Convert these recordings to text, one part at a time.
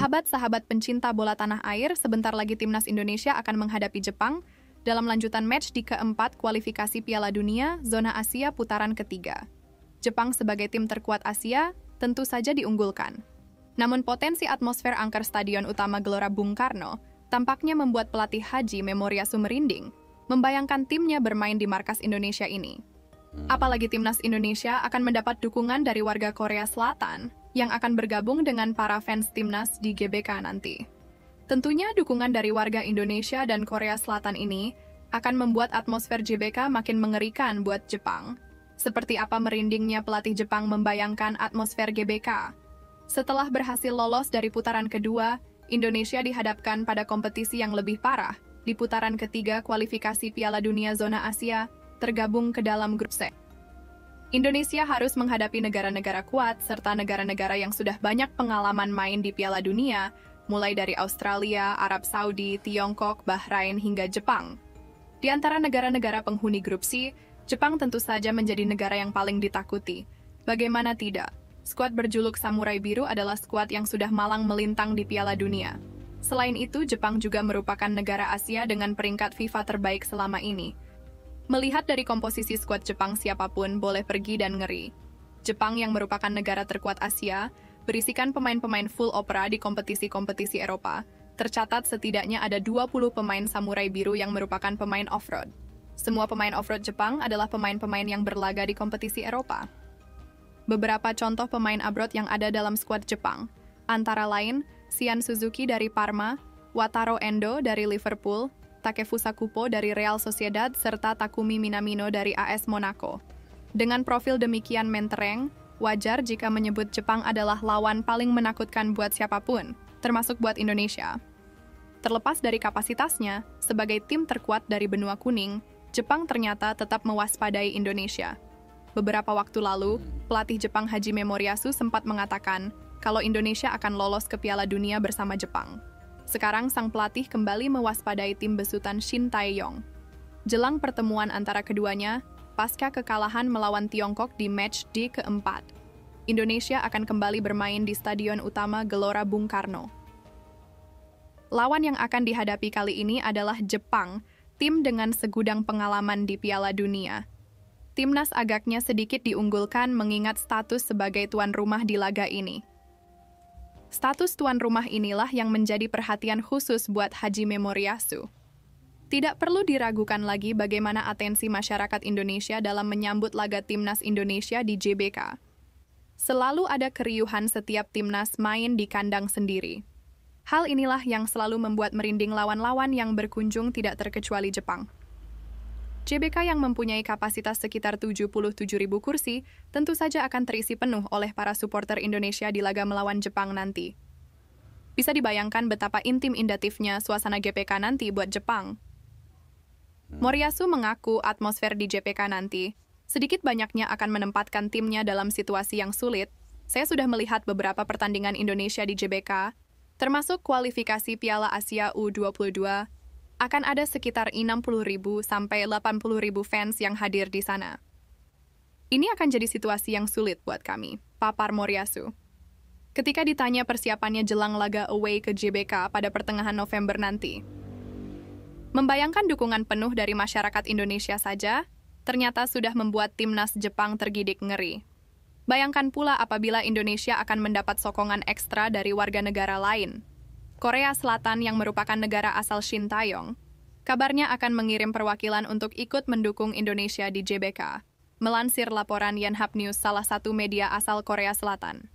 Sahabat-sahabat pencinta bola tanah air, sebentar lagi timnas Indonesia akan menghadapi Jepang dalam lanjutan match di keempat kualifikasi Piala Dunia Zona Asia putaran ketiga. Jepang sebagai tim terkuat Asia tentu saja diunggulkan. Namun potensi atmosfer angker Stadion Utama Gelora Bung Karno tampaknya membuat pelatih Haji Memoriasu merinding, membayangkan timnya bermain di markas Indonesia ini. Apalagi timnas Indonesia akan mendapat dukungan dari warga Korea Selatan yang akan bergabung dengan para fans timnas di GBK nanti. Tentunya dukungan dari warga Indonesia dan Korea Selatan ini akan membuat atmosfer GBK makin mengerikan buat Jepang. Seperti apa merindingnya pelatih Jepang membayangkan atmosfer GBK. Setelah berhasil lolos dari putaran kedua, Indonesia dihadapkan pada kompetisi yang lebih parah di putaran ketiga kualifikasi Piala Dunia Zona Asia tergabung ke dalam grup C. Indonesia harus menghadapi negara-negara kuat serta negara-negara yang sudah banyak pengalaman main di Piala Dunia, mulai dari Australia, Arab Saudi, Tiongkok, Bahrain, hingga Jepang. Di antara negara-negara penghuni grup C, Jepang tentu saja menjadi negara yang paling ditakuti. Bagaimana tidak? Skuad berjuluk Samurai Biru adalah skuad yang sudah malang melintang di Piala Dunia. Selain itu, Jepang juga merupakan negara Asia dengan peringkat FIFA terbaik selama ini. Melihat dari komposisi skuad Jepang, siapapun boleh pergi dan ngeri. Jepang yang merupakan negara terkuat Asia, berisikan pemain-pemain full opera di kompetisi-kompetisi Eropa. Tercatat setidaknya ada 20 pemain Samurai Biru yang merupakan pemain off-road. Semua pemain off-road Jepang adalah pemain-pemain yang berlaga di kompetisi Eropa. Beberapa contoh pemain abroad yang ada dalam skuad Jepang, antara lain Shian Suzuki dari Parma, Wataru Endo dari Liverpool, Takefusa Kupo dari Real Sociedad, serta Takumi Minamino dari AS Monaco. Dengan profil demikian mentereng, wajar jika menyebut Jepang adalah lawan paling menakutkan buat siapapun, termasuk buat Indonesia. Terlepas dari kapasitasnya, sebagai tim terkuat dari benua kuning, Jepang ternyata tetap mewaspadai Indonesia. Beberapa waktu lalu, pelatih Jepang Haji Memoriasu sempat mengatakan kalau Indonesia akan lolos ke Piala Dunia bersama Jepang. Sekarang sang pelatih kembali mewaspadai tim besutan Shin Tae-yong. Jelang pertemuan antara keduanya, pasca kekalahan melawan Tiongkok di match D keempat, Indonesia akan kembali bermain di Stadion Utama Gelora Bung Karno. Lawan yang akan dihadapi kali ini adalah Jepang, tim dengan segudang pengalaman di Piala Dunia. Timnas agaknya sedikit diunggulkan mengingat status sebagai tuan rumah di laga ini. Status tuan rumah inilah yang menjadi perhatian khusus buat Haji Memoriasu. Tidak perlu diragukan lagi bagaimana atensi masyarakat Indonesia dalam menyambut laga timnas Indonesia di GBK. Selalu ada keriuhan setiap timnas main di kandang sendiri. Hal inilah yang selalu membuat merinding lawan-lawan yang berkunjung tidak terkecuali Jepang. GBK yang mempunyai kapasitas sekitar 77.000 kursi, tentu saja akan terisi penuh oleh para supporter Indonesia di laga melawan Jepang nanti. Bisa dibayangkan betapa intim-indatifnya suasana GBK nanti buat Jepang. Moriyasu mengaku atmosfer di GBK nanti sedikit banyaknya akan menempatkan timnya dalam situasi yang sulit. Saya sudah melihat beberapa pertandingan Indonesia di GBK, termasuk kualifikasi Piala Asia U22, akan ada sekitar 60.000 sampai 80.000 fans yang hadir di sana. Ini akan jadi situasi yang sulit buat kami, papar Moriyasu. Ketika ditanya persiapannya jelang laga away ke GBK pada pertengahan November nanti. Membayangkan dukungan penuh dari masyarakat Indonesia saja, ternyata sudah membuat timnas Jepang tergidik ngeri. Bayangkan pula apabila Indonesia akan mendapat sokongan ekstra dari warga negara lain. Korea Selatan yang merupakan negara asal Shin Tae-yong, kabarnya akan mengirim perwakilan untuk ikut mendukung Indonesia di GBK, melansir laporan Yonhap News, salah satu media asal Korea Selatan.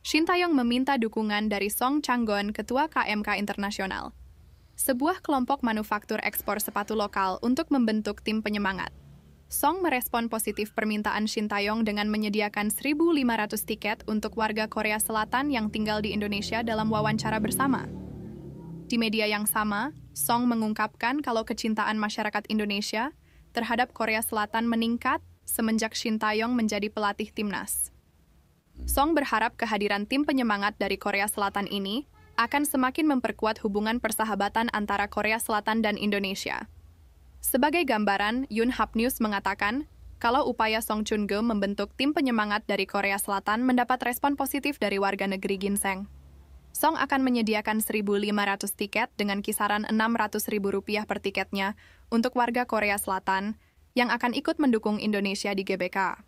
Shin Tae-yong meminta dukungan dari Song Chang-gon, ketua KMK Internasional, sebuah kelompok manufaktur ekspor sepatu lokal, untuk membentuk tim penyemangat. Song merespon positif permintaan Shin Tae-yong dengan menyediakan 1.500 tiket untuk warga Korea Selatan yang tinggal di Indonesia dalam wawancara bersama. Di media yang sama, Song mengungkapkan kalau kecintaan masyarakat Indonesia terhadap Korea Selatan meningkat semenjak Shin Tae-yong menjadi pelatih timnas. Song berharap kehadiran tim penyemangat dari Korea Selatan ini akan semakin memperkuat hubungan persahabatan antara Korea Selatan dan Indonesia. Sebagai gambaran, Yonhap News mengatakan kalau upaya Song Chun-go membentuk tim penyemangat dari Korea Selatan mendapat respon positif dari warga negeri ginseng. Song akan menyediakan 1.500 tiket dengan kisaran Rp600.000 per tiketnya untuk warga Korea Selatan yang akan ikut mendukung Indonesia di GBK.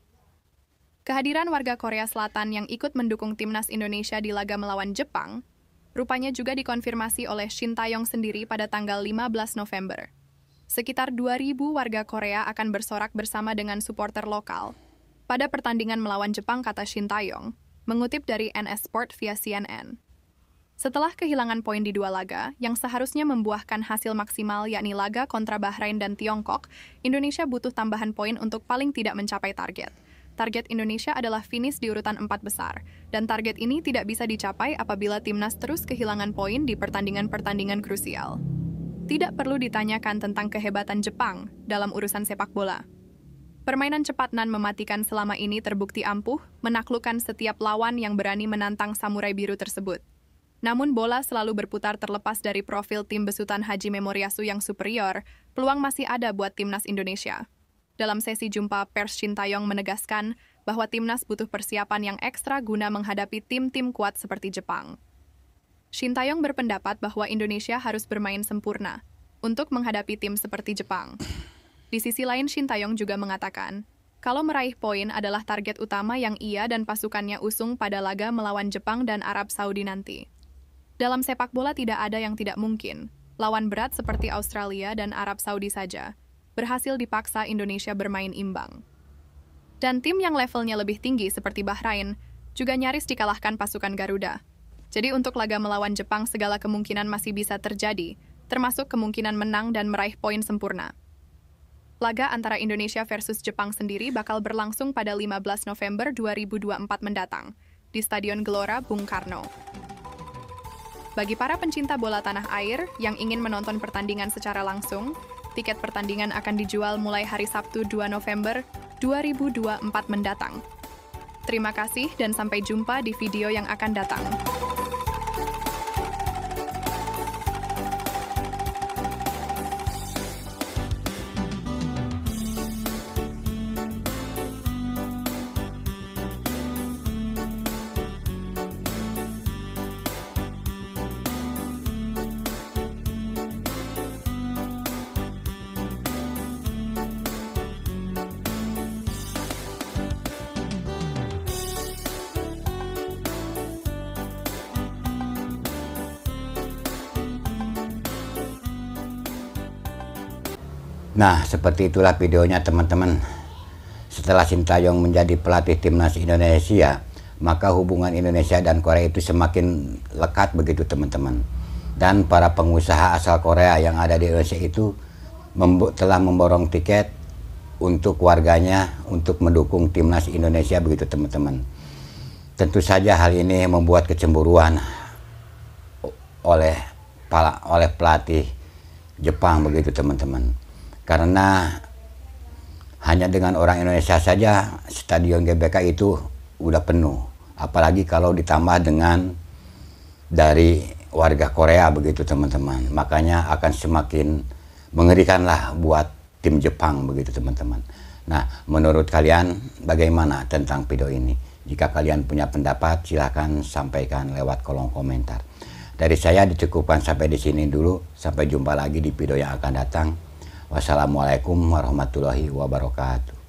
Kehadiran warga Korea Selatan yang ikut mendukung timnas Indonesia di laga melawan Jepang rupanya juga dikonfirmasi oleh Shin Tae-yong sendiri pada tanggal 15 November. Sekitar 2.000 warga Korea akan bersorak bersama dengan supporter lokal pada pertandingan melawan Jepang, kata Shin Tae-yong, mengutip dari NS Sport via CNN. Setelah kehilangan poin di 2 laga, yang seharusnya membuahkan hasil maksimal yakni laga kontra Bahrain dan Tiongkok, Indonesia butuh tambahan poin untuk paling tidak mencapai target. Target Indonesia adalah finish di urutan 4 besar, dan target ini tidak bisa dicapai apabila timnas terus kehilangan poin di pertandingan-pertandingan krusial. Tidak perlu ditanyakan tentang kehebatan Jepang dalam urusan sepak bola. Permainan cepat nan mematikan selama ini terbukti ampuh menaklukkan setiap lawan yang berani menantang samurai biru tersebut. Namun bola selalu berputar terlepas dari profil tim besutan Haji Memoriasu yang superior, peluang masih ada buat timnas Indonesia. Dalam sesi jumpa pers, Shin Tae-yong menegaskan bahwa timnas butuh persiapan yang ekstra guna menghadapi tim-tim kuat seperti Jepang. Shin Tae-yong berpendapat bahwa Indonesia harus bermain sempurna untuk menghadapi tim seperti Jepang. Di sisi lain, Shin Tae-yong juga mengatakan, kalau meraih poin adalah target utama yang ia dan pasukannya usung pada laga melawan Jepang dan Arab Saudi nanti. Dalam sepak bola tidak ada yang tidak mungkin. Lawan berat seperti Australia dan Arab Saudi saja berhasil dipaksa Indonesia bermain imbang. Dan tim yang levelnya lebih tinggi seperti Bahrain juga nyaris dikalahkan pasukan Garuda. Jadi untuk laga melawan Jepang segala kemungkinan masih bisa terjadi, termasuk kemungkinan menang dan meraih poin sempurna. Laga antara Indonesia versus Jepang sendiri bakal berlangsung pada 15 November 2024 mendatang di Stadion Gelora Bung Karno. Bagi para pencinta bola tanah air yang ingin menonton pertandingan secara langsung, tiket pertandingan akan dijual mulai hari Sabtu 2 November 2024 mendatang. Terima kasih dan sampai jumpa di video yang akan datang. Nah, seperti itulah videonya teman-teman. Setelah Shin Tae-yong menjadi pelatih timnas Indonesia, maka hubungan Indonesia dan Korea itu semakin lekat begitu teman-teman. Dan para pengusaha asal Korea yang ada di Indonesia itu telah memborong tiket untuk warganya untuk mendukung timnas Indonesia begitu teman-teman. Tentu saja hal ini membuat kecemburuan oleh pelatih Jepang begitu teman-teman. Karena hanya dengan orang Indonesia saja stadion GBK itu udah penuh, apalagi kalau ditambah dengan dari warga Korea begitu teman-teman. Makanya akan semakin mengerikan lah buat tim Jepang begitu teman-teman. Nah, menurut kalian bagaimana tentang video ini? Jika kalian punya pendapat silahkan sampaikan lewat kolom komentar. Dari saya dicukupkan sampai di sini dulu. Sampai jumpa lagi di video yang akan datang. Wassalamualaikum warahmatullahi wabarakatuh.